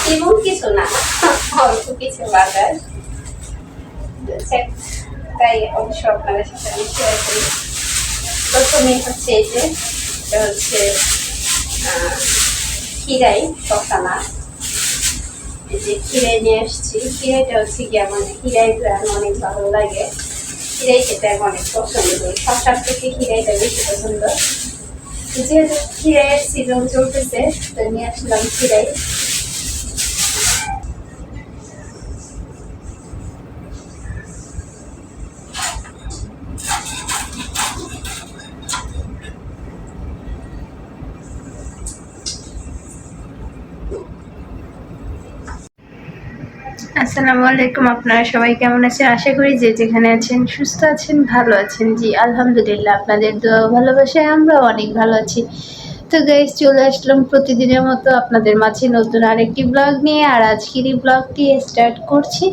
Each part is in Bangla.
তেমন কিছু না, অল্প কিছু বাজার, তাই অবশ্য আপনাদের সাথে আমি শেয়ার করি। প্রথমেই হচ্ছে এই যে এটা হচ্ছে খিরাই, শসা না, এই যে খিরাই নিয়ে আসছি। খিরাইটা হচ্ছে কি আমার খিরাই অনেক ভালো লাগে, খিরাই খেতে আমি অনেক পছন্দ করি, শসার থেকে খিরাইটা বেশি পছন্দ। যেহেতু খিরাইয়ের সিজন চলতেছে তো নিয়ে আসলাম খিরাই। আসসালামু আলাইকুম, আপনারা সবাই কেমন আছেন? আশা করি যে যেখানে আছেন সুস্থ আছেন, ভালো আছেন। জি আলহামদুলিল্লাহ, আপনাদের দোয়া ভালোবাসায় আমরাও অনেক ভালো আছি। তো গাইস, চলে আসলাম প্রতিদিনের মতো আপনাদের মাঝে নতুন আরেকটি ব্লগ নিয়ে। আর আজকের এই ব্লগটি স্টার্ট করছি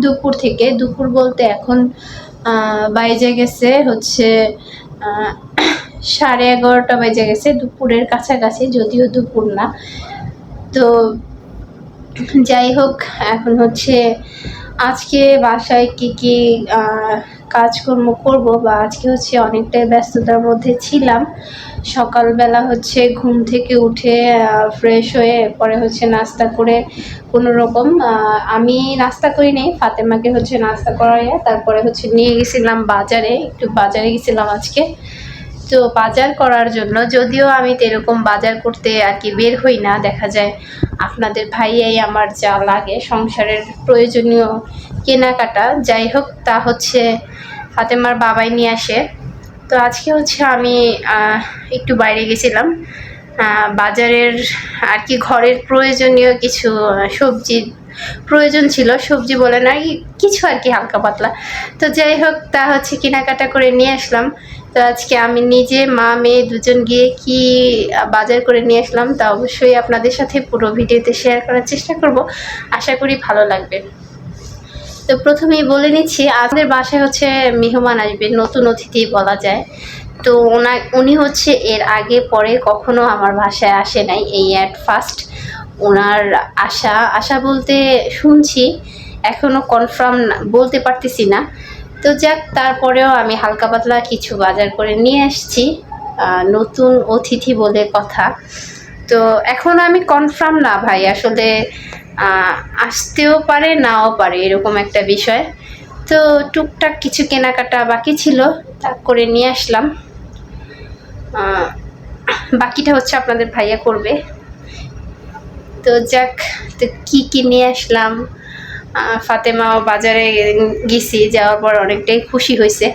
দুপুর থেকে। দুপুর বলতে এখন বাইজে গেছে হচ্ছে 11:30 বেজে গেছে, দুপুরের কাছাকাছি, যদিও দুপুর না। তো যাই হোক, এখন হচ্ছে আজকে বাসায় কি কি কাজকর্ম করব, বা আজকে হচ্ছে অনেকটাই ব্যস্ততার মধ্যে ছিলাম। সকালবেলা হচ্ছে ঘুম থেকে উঠে ফ্রেশ হয়ে পরে হচ্ছে নাস্তা করে কোনো রকম, আমি নাস্তা করি নাই, ফাতেমাকে হচ্ছে নাস্তা করাইয়া তারপরে হচ্ছে নিয়ে গেছিলাম বাজারে, একটু বাজারে গেছিলাম আজকে। তো বাজার করার জন্য, যদিও আমি এরকম বাজার করতে আর কি বের হই না, দেখা যায় আপনাদের ভাইয়াই আমার যা লাগে সংসারের প্রয়োজনীয় কেনাকাটা যাই হোক তা হচ্ছে ফাতেমার বাবাই নিয়ে আসে। তো আজকে হচ্ছে আমি একটু বাইরে গেছিলাম বাজারের আর কি, ঘরের প্রয়োজনীয় কিছু সবজির প্রয়োজন ছিল, সবজি বলে না কিছু আর কি হালকা পাতলা। তো যাই হোক তা হচ্ছে কেনাকাটা করে নিয়ে আসলাম। তো আজকে আমি নিজে, মা মেয়ে দুজন গিয়ে কি বাজার করে নিয়ে আসলাম তা অবশ্যই আপনাদের সাথে পুরো ভিডিওতে শেয়ার করার চেষ্টা করব, আশা করি ভালো লাগবে। তো প্রথমেই বলে নিচ্ছি, আমাদের বাসায় হচ্ছে মেহমান আসবে, নতুন অতিথি বলা যায়। তো উনি হচ্ছে এর আগে পরে কখনো আমার বাসায় আসে নাই, এই অ্যাট ফার্স্ট ওনার আশা বলতে শুনছি, এখনো কনফার্ম বলতে পারতেছি না। তো যাক, তারপরেও আমি হালকা পাতলা কিছু বাজার করে নিয়ে আসছি, নতুন অতিথি বলে কথা। তো এখন আমি কনফার্ম না ভাই, আসলে আসতেও পারে নাও পারে, এরকম একটা বিষয়। তো টুকটাক কিছু কেনাকাটা বাকি ছিল, তা করে নিয়ে আসলাম। বাকিটা হচ্ছে আপনাদের ভাইয়া করবে। তো যাক, তো কী নিয়ে আসলাম, ফাতেমাও বাজারে গেছি, যাওয়ার পর অনেকটাই খুশি হয়েছে।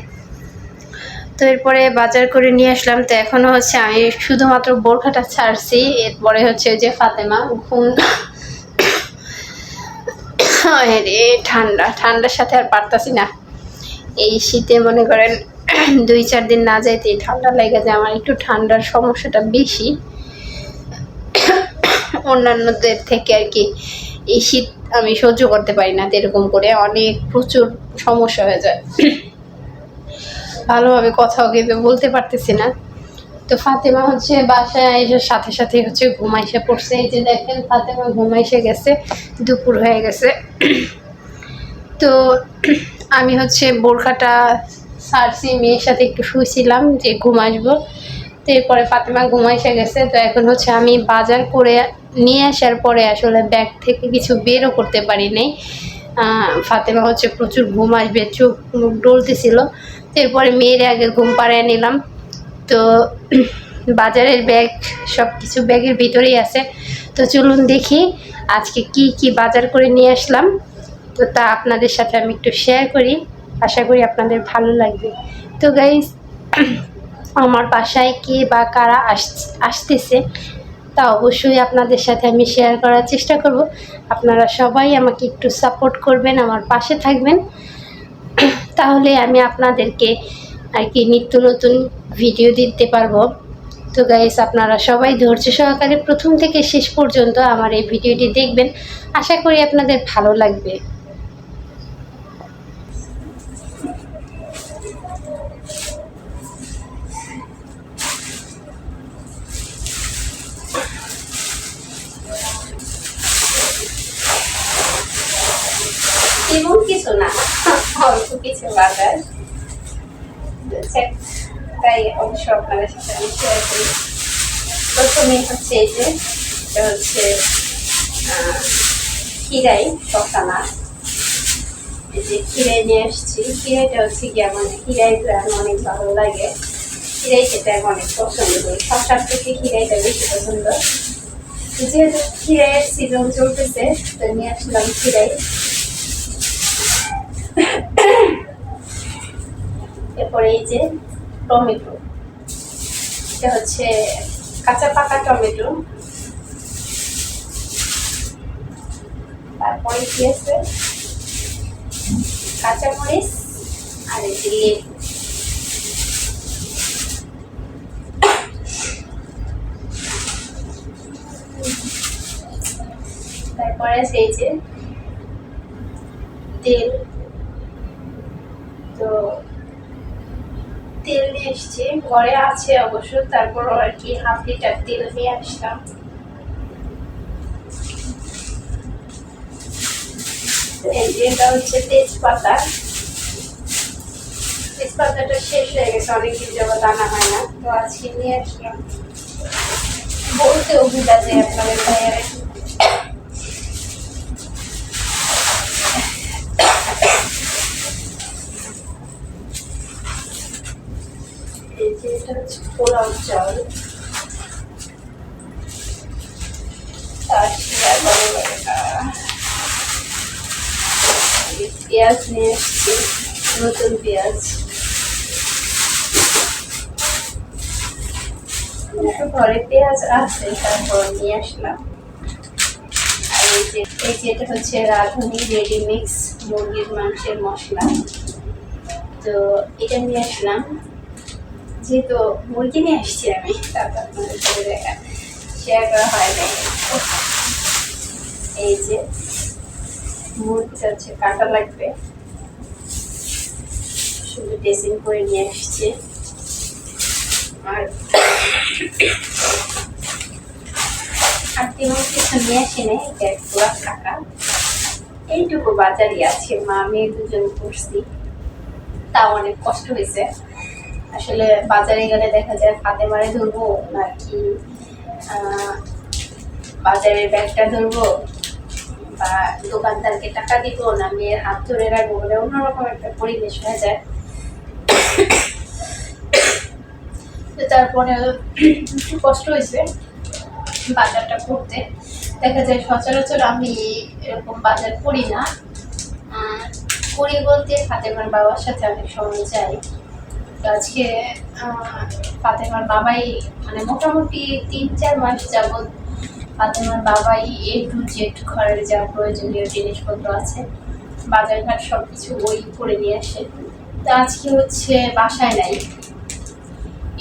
তো এরপরে বাজার করে নিয়ে আসলাম। তো এখনও হচ্ছে আমি শুধুমাত্র বোরখাটা ছাড়ছি, এরপরে হচ্ছে যে ফাতেমা ঘুম রে, ঠান্ডার সাথে আর পারতাছি না। এই শীতে মনে করেন 2-4 দিন না যাইতে ঠান্ডা লেগে যায়, আমার একটু ঠান্ডার সমস্যাটা বেশি অন্যান্যদের থেকে আর কি। এই শীত আমি সহ্য করতে পারি না, এরকম করে অনেক প্রচুর সমস্যা হয়ে যায়, ভালোভাবে কথাও কিন্তু বলতে পারতেছি না। তো ফাতেমা হচ্ছে বাসায় এসে সাথে সাথে হচ্ছে ঘুমাইসে পড়ছে, এই যে দেখেন ফাতেমা ঘুমাইসে গেছে, দুপুর হয়ে গেছে। তো আমি হচ্ছে বোরখাটা সারছি, মেয়ের সাথে একটু শুয়েছিলাম যে ঘুম আসবো। তো এরপরে ফাতেমা ঘুমাইসে গেছে। তো এখন হচ্ছে আমি বাজার করে নিয়ে আসার পরে আসলে ব্যাগ থেকে কিছু বেরও করতে পারি নাই, ফাতেমা হচ্ছে প্রচুর ঘুম আসবে, চোখ মুখ ডলতেছিল। তো এরপরে মেয়ের আগে ঘুম পাড়িয়ে নিলাম। তো বাজারের ব্যাগ সব কিছু ব্যাগের ভিতরেই আছে। তো চলুন দেখি আজকে কি কি বাজার করে নিয়ে আসলাম, তো তা আপনাদের সাথে আমি একটু শেয়ার করি, আশা করি আপনাদের ভালো লাগবে। তো গাইস, আমার বাসায় কে বা কারা আসতেছে তা অবশ্যই আপনাদের সাথে আমি শেয়ার করার চেষ্টা করব। আপনারা সবাই আমাকে একটু সাপোর্ট করবেন, আমার পাশে থাকবেন, তাহলে আমি আপনাদেরকে আর কি নিত্য নতুন ভিডিও দিতে পারবো। তো গাইস, আপনারা সবাই ধৈর্য সহকারে প্রথম থেকে শেষ পর্যন্ত আমার এই ভিডিওটি দেখবেন, আশা করি আপনাদের ভালো লাগবে। তেমন কিছু না, অল্প কিছু বাজার, তাই অবশ্য আপনাদের সাথে আমি শেয়ার করি। প্রথমেই হচ্ছে এই যে এটা হচ্ছে খিরাই, শসা না, এই যে খিরাই নিয়ে আসছি। খিরাইটা হচ্ছে কি আমার খিরাইটা অনেক ভালো লাগে, খিরাই খেতে আমি অনেক পছন্দ করি, শসার থেকে খিরাইটা বেশি পছন্দ। যেহেতু খিরাইয়ের সিজন চলতেছে তো নিয়ে আসলাম খিরাই। এরপরে এই যে টমেটো, এটা হচ্ছে কাঁচা পাকা টমেটো। তারপরে কি আছে কাঁচামরিচ আর এই যে লেবু। তারপরে আছে এই যে তেল, তো তেল নিয়ে এসছি, ঘরে আছে অবশ্য, তারপর আর কি ½ লিটার তেল নিয়ে আসলাম। এই যে এটা হচ্ছে তেজপাতা, তেজপাতাটা শেষ হয়ে গেছে, অনেকদিন যাবত আনা হয় না, তো আজকে নিয়ে আসলাম। বলতেও ভুলা যায় আপনাদের ভাইয়ারে। এই যে এটা হচ্ছে পোলাও চাল, পেঁয়াজ নিয়ে এসছি, নতুন পেঁয়াজ। ঘরে পেঁয়াজ আছে তারপর নিয়ে আসলাম। আর এই যে এটা হচ্ছে রাঁধুনি রেডিমিক্স মুরগির মাংসের মশলা, তো এটা নিয়ে আসলাম। যেহেতু মুরগি নিয়ে আসছি আমি, তারপর আপনাদের সাথে দেখা শেয়ার করা হয় না। এই যে মুরগিটা হচ্ছে কাটা লাগবে, শুধু ড্রেসিং করে নিয়ে আসছি। আর তেমন কিছু নিয়ে আসি নেই, এটা পুরা টাকা এইটুকু বাজারই আছে, মা মেয়ে দুজন করছি, তাও অনেক কষ্ট হয়েছে। আসলে বাজারে গেলে দেখা যায় হাতে মারে ধরবো নাকি বাজারের ব্যাগটা ধরবো বা দোকানদারকে টাকা দিব না মেয়ের হাত ধরে রাখবো, বলে অন্যরকম একটা পরিবেশ হয়ে যায়। তারপরে একটু কষ্ট হয়েছে বাজারটা করতে। দেখা যায় সচরাচর আমি এরকম বাজার করি না, করি বলতে ফাতেমার বাবার সাথে অনেক সময় যাই। আজকে ফাতেমার বাবাই মানে মোটামুটি ৩-৪ মাস যাবৎ ফাতেমার বাবাই A to Z ঘরের যা প্রয়োজনীয় জিনিসপত্র আছে বাজারঘাট সব কিছু ওই করে নিয়ে আসে। তো আজকে হচ্ছে বাসায় নাই,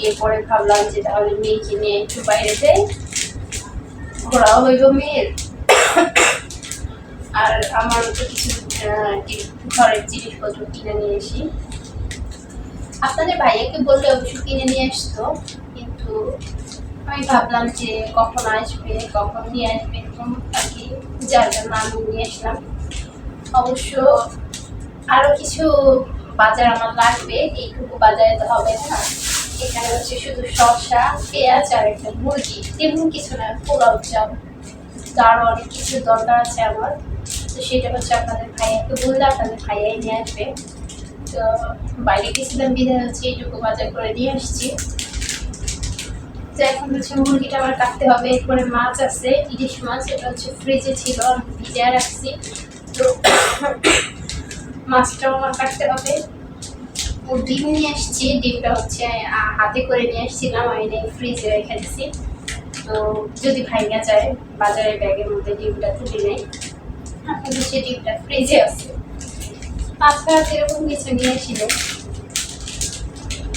এরপরে ভাবলাম যে তাহলে মেয়েকে নিয়ে একটু বাইরে যাই, ঘোরাও হইব মেয়ের, আর আমারও তো কিছু ঘরের জিনিসপত্র কিনে নিয়ে আসি। আপনাদের ভাইয়াকে বললে অবশ্য কিনে নিয়ে আসতো, কিন্তু আমি ভাবলাম যে কখন আসবে কখন নিয়ে আসবে এরকম আর কি, যার জন্য আমি নিয়ে আসলাম। অবশ্য আরও কিছু বাজার আমার লাগবে, এইটুকু বাজারে তো হবে না। এখানে হচ্ছে শুধু শসা, পেঁয়াজ আর একটা মুরগি, তেমন কিছু না, পোলাও চাল, তো আরও অনেক কিছু দরকার আছে আমার। তো সেটা হচ্ছে আপনাদের ভাইয়াকে বললে আপনাদের ভাইয়াই নিয়ে আসবে। তো বাইরে গেছিলাম বিধায় হচ্ছে এইটুকু বাজার করে নিয়ে আসছি। তো এখন হচ্ছে মুরগিটা আবার কাটতে হবে। এরপরে মাছ আছে, ইলিশ মাছ, এটা হচ্ছে ফ্রিজে ছিল আমি ভিজিয়ে রাখছি, তো মাছটাও আমার কাটতে হবে। ও ডিম নিয়ে আসছি, ডিমটা হচ্ছে হাতে করে নিয়ে আসছিলাম, আমি ফ্রিজে রেখে দিচ্ছি। তো যদি ভাইয়া যায় বাজারের ব্যাগের মধ্যে ডিমটা তুলে নেয়, এখন হচ্ছে ডিমটা ফ্রিজে আছে। তাছাড়া সেরকম কিছু নিয়েছিল।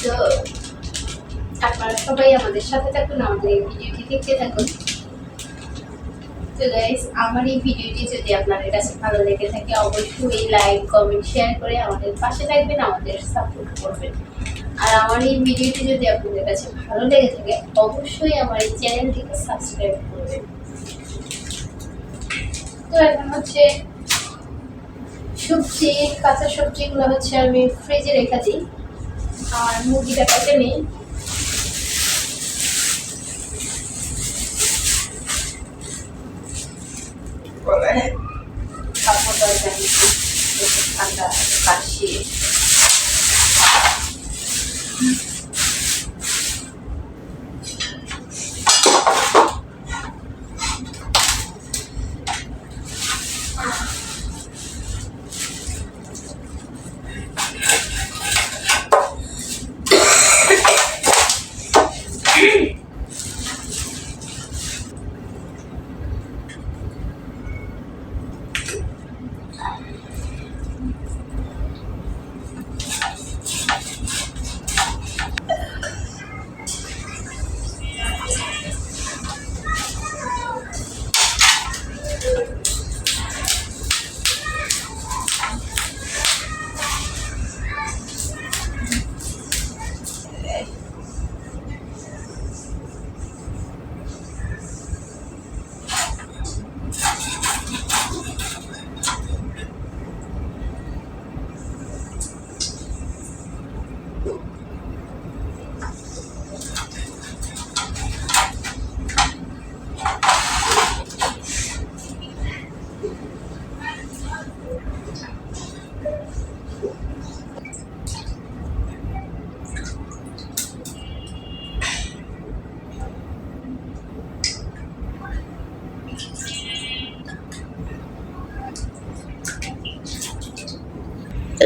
তো আপনারা সবাই আমাদের সাথে থাকুন, আমাদের এই ভিডিওটি দেখতে থাকুন। তো গাইস, আমার এই ভিডিওটি যদি আপনাদের কাছে ভালো লেগে থাকে অবশ্যই লাইক কমেন্ট শেয়ার করে আমাদের পাশে থাকবেন, আমাদের সাপোর্ট করবেন। আর আমার এই ভিডিওটি যদি আপনাদের কাছে ভালো লেগে থাকে অবশ্যই আমার এই চ্যানেলটিকে সাবস্ক্রাইব করবেন। তো এখন হচ্ছে সবজি, কাঁচা সবজিগুলো হচ্ছে আমি ফ্রিজে রেখে দিই। আর মুরগিটা কেটে নিই। ঠান্ডা কাশি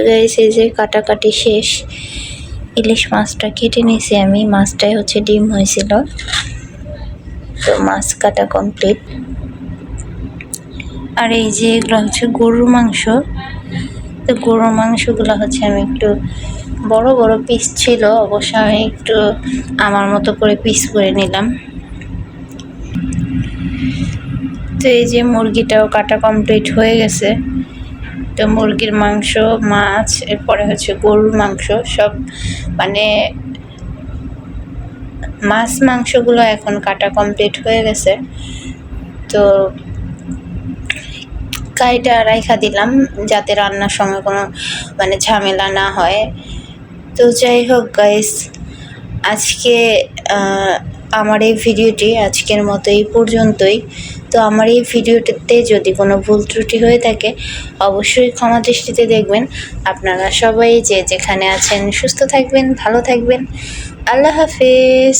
গাইস, এই যে কাটাকাটি শেষ। ইলিশ মাছটা কেটে নিয়েছি আমি। মাছটাই হচ্ছে ডিম হয়েছিল, তো মাছ কাটা কমপ্লিট। আর এই যে এগুলো হচ্ছে গরুর মাংস। তো গরুর মাংসগুলো হচ্ছে আমি একটু বড় বড় পিস ছিল, অবশ্য আমি একটু আমার মতো করে পিস করে নিলাম। তো এই যে মুরগিটাও কাটা কমপ্লিট হয়ে গেছে। তো মুরগির মাংস, মাছ, এরপরে হচ্ছে গরুর মাংস, সব মানে মাছ মাংসগুলো এখন কাটা কমপ্লিট হয়ে গেছে। তো কাইটা রাইখা দিলাম যাতে রান্নার সময় কোনো মানে ঝামেলা না হয়। তো যাই হোক গাইস, আজকে আমার এই ভিডিওটি আজকের মতো এই পর্যন্তই। তো আমার এই ভিডিওটিতে যদি কোনো ভুল ত্রুটি হয়ে থাকে অবশ্যই ক্ষমা দৃষ্টিতে দেখবেন। আপনারা সবাই যে যেখানে আছেন সুস্থ থাকবেন, ভালো থাকবেন। আল্লাহ হাফেজ।